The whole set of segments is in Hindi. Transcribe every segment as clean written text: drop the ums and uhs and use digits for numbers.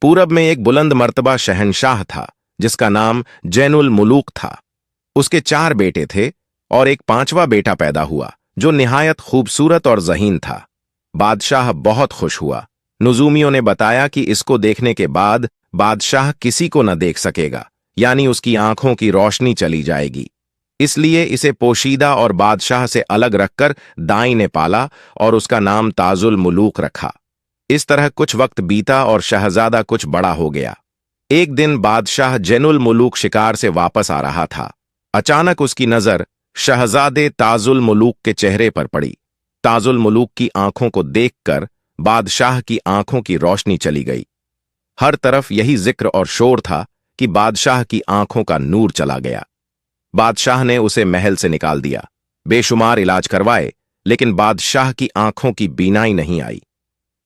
पूरब में एक बुलंद मर्तबा शहंशाह था जिसका नाम जैनुल मुलूक था। उसके 4 बेटे थे और एक 5वां बेटा पैदा हुआ जो निहायत खूबसूरत और ज़हीन था। बादशाह बहुत खुश हुआ। नुजूमियों ने बताया कि इसको देखने के बाद बादशाह किसी को न देख सकेगा, यानी उसकी आंखों की रोशनी चली जाएगी। इसलिए इसे पोशीदा और बादशाह से अलग रखकर दाई ने पाला और उसका नाम ताजुल मुलूक रखा। इस तरह कुछ वक्त बीता और शहजादा कुछ बड़ा हो गया। एक दिन बादशाह जैनुल मुलूक शिकार से वापस आ रहा था। अचानक उसकी नजर शहजादे ताजुल मुलूक के चेहरे पर पड़ी। ताजुल मुलूक की आंखों को देखकर बादशाह की आंखों की रोशनी चली गई। हर तरफ यही जिक्र और शोर था कि बादशाह की आंखों का नूर चला गया। बादशाह ने उसे महल से निकाल दिया। बेशुमार इलाज करवाए, लेकिन बादशाह की आंखों की बीनाई नहीं आई।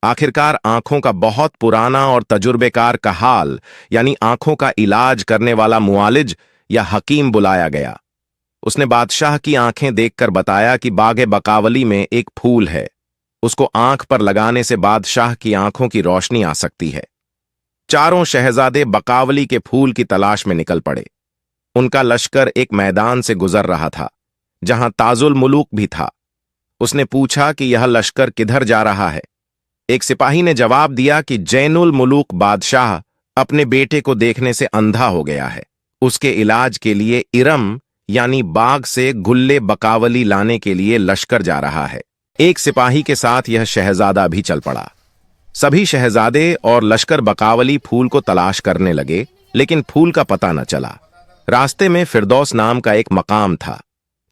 आखिरकार आंखों का बहुत पुराना और तजुर्बेकार कहाल यानी आंखों का इलाज करने वाला मुआलिज या हकीम बुलाया गया। उसने बादशाह की आंखें देखकर बताया कि बागे बकावली में एक फूल है, उसको आंख पर लगाने से बादशाह की आंखों की रोशनी आ सकती है। चारों शहजादे बकावली के फूल की तलाश में निकल पड़े। उनका लश्कर एक मैदान से गुजर रहा था जहां ताजुल मुलूक भी था। उसने पूछा कि यह लश्कर किधर जा रहा है। एक सिपाही ने जवाब दिया कि जैनुल मुलूक बादशाह अपने बेटे को देखने से अंधा हो गया है, उसके इलाज के लिए इरम यानी बाग से गुल्ले बकावली लाने के लिए लश्कर जा रहा है। एक सिपाही के साथ यह शहजादा भी चल पड़ा। सभी शहजादे और लश्कर बकावली फूल को तलाश करने लगे, लेकिन फूल का पता न चला। रास्ते में फिरदौस नाम का एक मकाम था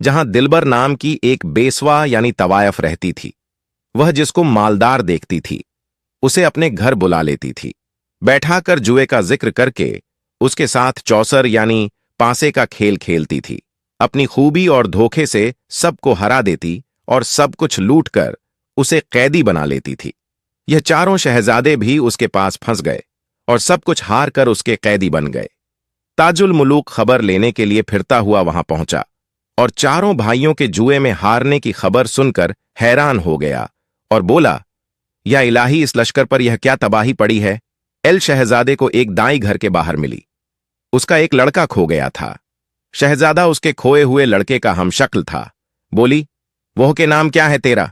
जहां दिलबर नाम की एक बेसवा यानी तवायफ रहती थी। वह जिसको मालदार देखती थी उसे अपने घर बुला लेती थी। बैठाकर जुए का जिक्र करके उसके साथ चौसर यानी पासे का खेल खेलती थी। अपनी खूबी और धोखे से सबको हरा देती और सब कुछ लूटकर उसे कैदी बना लेती थी। यह चारों शहजादे भी उसके पास फंस गए और सब कुछ हार कर उसके कैदी बन गए। ताजुल मुलूक खबर लेने के लिए फिरता हुआ वहां पहुंचा और चारों भाइयों के जुए में हारने की खबर सुनकर हैरान हो गया और बोला, या इलाही, इस लश्कर पर यह क्या तबाही पड़ी है। एल शहजादे को एक दाई घर के बाहर मिली। उसका एक लड़का खो गया था। शहजादा उसके खोए हुए लड़के का हमशक्ल था। बोली, वह के नाम क्या है तेरा।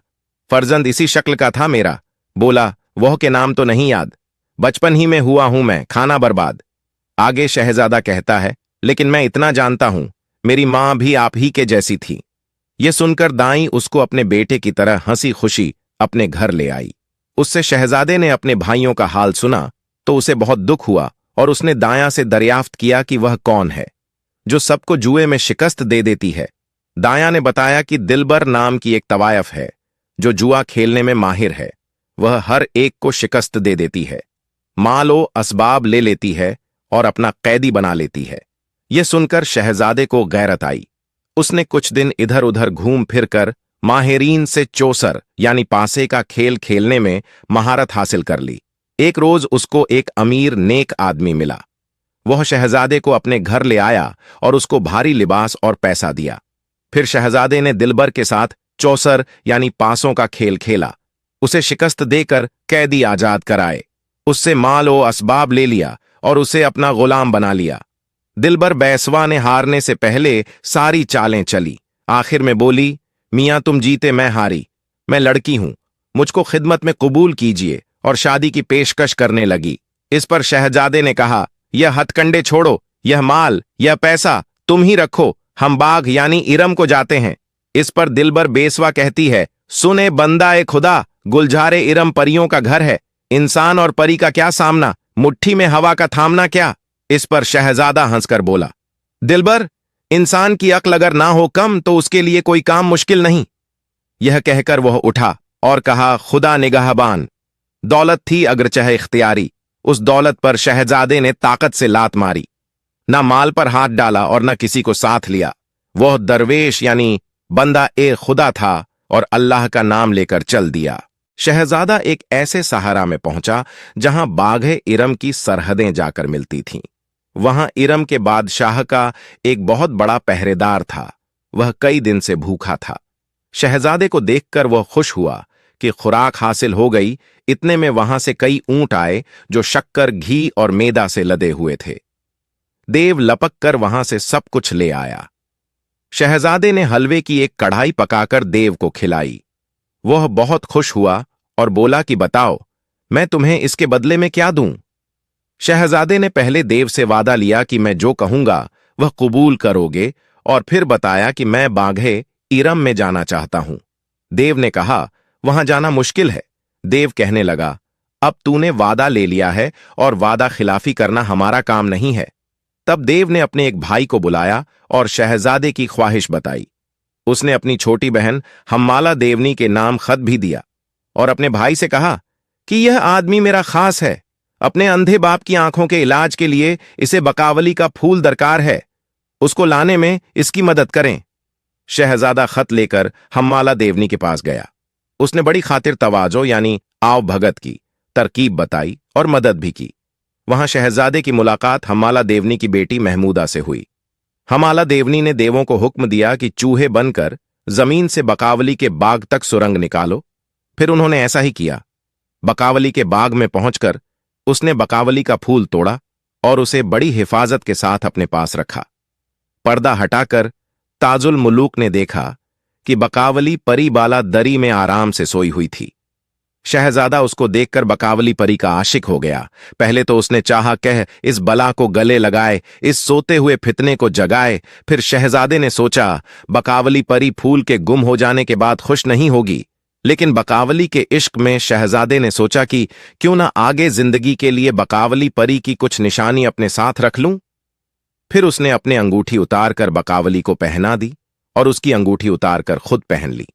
फर्जंद इसी शक्ल का था मेरा। बोला, वह के नाम तो नहीं याद, बचपन ही में हुआ हूं मैं, खाना बर्बाद। आगे शहजादा कहता है, लेकिन मैं इतना जानता हूं, मेरी मां भी आप ही के जैसी थी। यह सुनकर दाई उसको अपने बेटे की तरह हंसी खुशी अपने घर ले आई। उससे शहजादे ने अपने भाइयों का हाल सुना तो उसे बहुत दुख हुआ और उसने दाया से दरियाफ्त किया कि वह कौन है जो सबको जुए में शिकस्त दे देती है। दाया ने बताया कि दिलबर नाम की एक तवायफ है जो जुआ खेलने में माहिर है। वह हर एक को शिकस्त दे देती है, मालो असबाब ले लेती है और अपना कैदी बना लेती है। यह सुनकर शहजादे को गैरत आई। उसने कुछ दिन इधर उधर घूम फिर कर माहिरीन से चौसर यानी पासे का खेल खेलने में महारत हासिल कर ली। एक रोज उसको एक अमीर नेक आदमी मिला। वह शहजादे को अपने घर ले आया और उसको भारी लिबास और पैसा दिया। फिर शहजादे ने दिलबर के साथ चौसर यानी पासों का खेल खेला। उसे शिकस्त देकर कैदी आजाद कराए, उससे माल व असबाब ले लिया और उसे अपना गुलाम बना लिया। दिलबर बैसवा ने हारने से पहले सारी चालें चली। आखिर में बोली, मियां तुम जीते मैं हारी, मैं लड़की हूं, मुझको खिदमत में कबूल कीजिए, और शादी की पेशकश करने लगी। इस पर शहजादे ने कहा, यह हथकंडे छोड़ो, यह माल यह पैसा तुम ही रखो, हम बाग यानी इरम को जाते हैं। इस पर दिलबर बेसवा कहती है, सुने बंदा ए खुदा, गुलजारे इरम परियों का घर है, इंसान और परी का क्या सामना, मुट्ठी में हवा का थामना क्या। इस पर शहजादा हंसकर बोला, दिलबर, इंसान की अक्ल अगर ना हो कम तो उसके लिए कोई काम मुश्किल नहीं। यह कहकर वह उठा और कहा, खुदा निगाहबान। दौलत थी अगरचह इख्तियारी, उस दौलत पर शहजादे ने ताकत से लात मारी। ना माल पर हाथ डाला और न किसी को साथ लिया। वह दरवेश यानी बंदा ए खुदा था और अल्लाह का नाम लेकर चल दिया। शहजादा एक ऐसे सहारा में पहुंचा जहां बाघे इरम की सरहदें जाकर मिलती थीं। वहां इरम के बादशाह का एक बहुत बड़ा पहरेदार था। वह कई दिन से भूखा था। शहजादे को देखकर वह खुश हुआ कि खुराक हासिल हो गई, इतने में वहां से कई ऊंट आए जो शक्कर, घी और मैदा से लदे हुए थे। देव लपक कर वहां से सब कुछ ले आया। शहजादे ने हलवे की एक कढ़ाई पकाकर देव को खिलाई। वह बहुत खुश हुआ और बोला कि बताओ, मैं तुम्हें इसके बदले में क्या दूं? शहजादे ने पहले देव से वादा लिया कि मैं जो कहूंगा वह कबूल करोगे, और फिर बताया कि मैं बाघे इरम में जाना चाहता हूं। देव ने कहा, वहां जाना मुश्किल है। देव कहने लगा, अब तूने वादा ले लिया है और वादा खिलाफी करना हमारा काम नहीं है। तब देव ने अपने एक भाई को बुलाया और शहजादे की ख्वाहिश बताई। उसने अपनी छोटी बहन हम्माला देवनी के नाम खत भी दिया और अपने भाई से कहा कि यह आदमी मेरा खास है। अपने अंधे बाप की आंखों के इलाज के लिए इसे बकावली का फूल दरकार है। उसको लाने में इसकी मदद करें। शहजादा खत लेकर हम्माला देवनी के पास गया। उसने बड़ी खातिर तवाजो यानी आव भगत की, तरकीब बताई और मदद भी की। वहां शहजादे की मुलाकात हम्माला देवनी की बेटी महमूदा से हुई। हम्माला देवनी ने देवों को हुक्म दिया कि चूहे बनकर जमीन से बकावली के बाग तक सुरंग निकालो। फिर उन्होंने ऐसा ही किया। बकावली के बाग में पहुंचकर उसने बकावली का फूल तोड़ा और उसे बड़ी हिफाजत के साथ अपने पास रखा। पर्दा हटाकर ताजुल मुलूक ने देखा कि बकावली परी बाला दरी में आराम से सोई हुई थी। शहजादा उसको देखकर बकावली परी का आशिक हो गया। पहले तो उसने चाहा कह इस बला को गले लगाए, इस सोते हुए फितने को जगाए। फिर शहजादे ने सोचा बकावली परी फूल के गुम हो जाने के बाद खुश नहीं होगी, लेकिन बकावली के इश्क में शहजादे ने सोचा कि क्यों ना आगे जिंदगी के लिए बकावली परी की कुछ निशानी अपने साथ रख लूं। फिर उसने अपने अंगूठी उतारकर बकावली को पहना दी और उसकी अंगूठी उतारकर खुद पहन ली।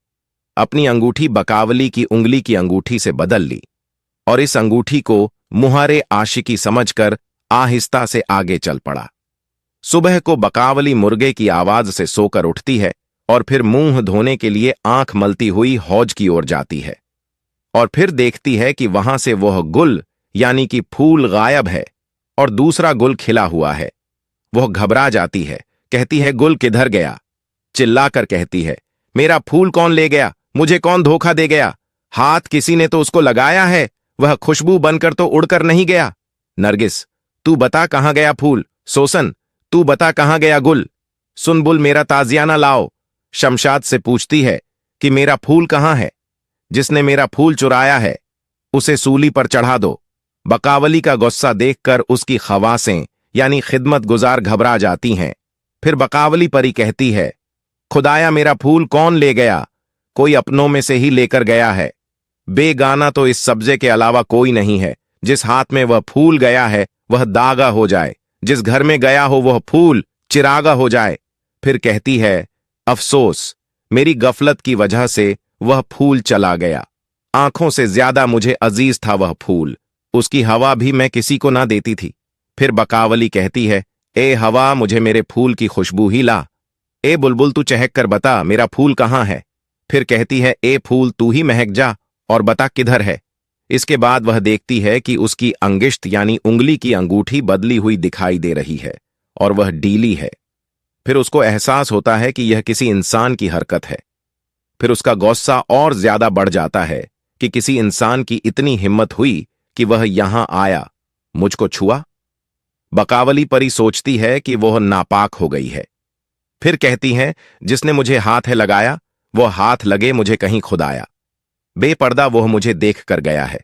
अपनी अंगूठी बकावली की उंगली की अंगूठी से बदल ली और इस अंगूठी को मुहारे आशिकी समझकर आहिस्ता से आगे चल पड़ा। सुबह को बकावली मुर्गे की आवाज से सोकर उठती है और फिर मुंह धोने के लिए आंख मलती हुई हौज की ओर जाती है और फिर देखती है कि वहां से वह गुल यानी कि फूल गायब है और दूसरा गुल खिला हुआ है। वह घबरा जाती है, कहती है गुल किधर गया? चिल्लाकर कहती है, मेरा फूल कौन ले गया? मुझे कौन धोखा दे गया? हाथ किसी ने तो उसको लगाया है, वह खुशबू बनकर तो उड़कर नहीं गया। नरगिस, तू बता कहां गया फूल? सोसन, तू बता कहां गया गुल? सुनबुल, मेरा ताजियाना लाओ। शमशाद से पूछती है कि मेरा फूल कहां है? जिसने मेरा फूल चुराया है उसे सूली पर चढ़ा दो। बकावली का गुस्सा देखकर उसकी खवासें यानी खिदमत गुजार घबरा जाती हैं। फिर बकावली परी कहती है, खुदाया मेरा फूल कौन ले गया? कोई अपनों में से ही लेकर गया है। बेगाना तो इस सब्जे के अलावा कोई नहीं है। जिस हाथ में वह फूल गया है वह दागा हो जाए, जिस घर में गया हो वह फूल चिरागा हो जाए। फिर कहती है, अफसोस, मेरी गफलत की वजह से वह फूल चला गया। आंखों से ज्यादा मुझे अजीज था वह फूल, उसकी हवा भी मैं किसी को ना देती थी। फिर बकावली कहती है, ए हवा, मुझे मेरे फूल की खुशबू ही ला। ए बुलबुल, तू चहक कर बता मेरा फूल कहां है? फिर कहती है, ए फूल, तू ही महक जा और बता किधर है। इसके बाद वह देखती है कि उसकी अंगिश्त यानी उंगली की अंगूठी बदली हुई दिखाई दे रही है और वह डीली है। फिर उसको एहसास होता है कि यह किसी इंसान की हरकत है। फिर उसका गुस्सा और ज्यादा बढ़ जाता है कि किसी इंसान की इतनी हिम्मत हुई कि वह यहां आया, मुझको छुआ। बकावली परी सोचती है कि वह नापाक हो गई है। फिर कहती हैं, जिसने मुझे हाथ है लगाया वो हाथ लगे मुझे कहीं खुदाया। बेपर्दा वह मुझे देख कर गया है,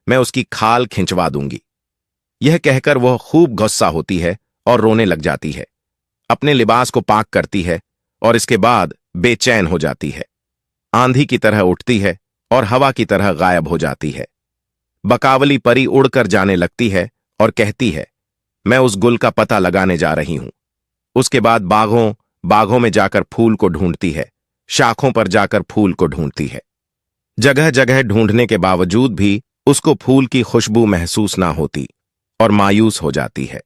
मैं उसकी खाल खिंचवा दूंगी। यह कहकर वह खूब गुस्सा होती है और रोने लग जाती है। अपने लिबास को पाक करती है और इसके बाद बेचैन हो जाती है। आंधी की तरह उठती है और हवा की तरह गायब हो जाती है। बकावली परी उड़कर जाने लगती है और कहती है, मैं उस गुल का पता लगाने जा रही हूं। उसके बाद बागों में जाकर फूल को ढूंढती है, शाखों पर जाकर फूल को ढूंढती है। जगह जगह ढूंढने के बावजूद भी उसको फूल की खुशबू महसूस ना होती और मायूस हो जाती है।